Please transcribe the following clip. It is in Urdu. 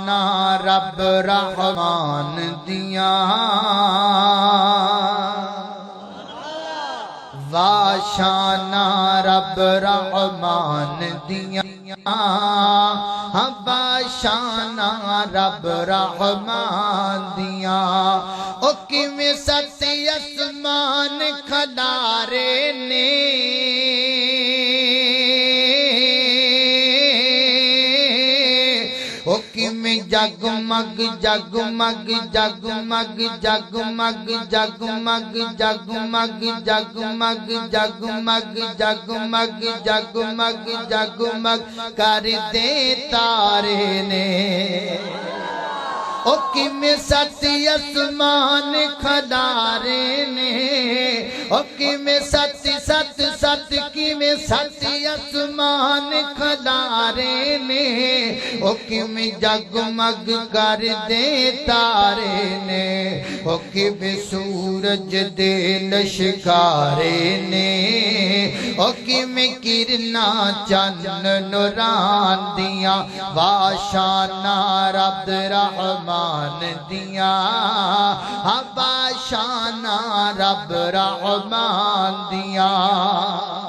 نا رب رحمان دیاں واشانا رب رحمان دیاں باشانا رب رحمان دیاں او کیویں ستی اسمان کھلارے نے او کیویں جگمگ جگمگ جگمگ جگمگ جگمگ جگمگ جگمگ جگمگ جگمگ جگمگ جگمگ کر دے تارے نے او کیویں ستی اسمان کھلارے نے او کیویں ستی ست ست کیویں ستی اسمان کھلارے نے او کیویں جگمگ کر دے تارے نے او کیویں سورج دے لشکارے نے او کیویں کرنا چن نوران دیاں واشانا رب رحمان دیاں باشانا رب رحمان دیاں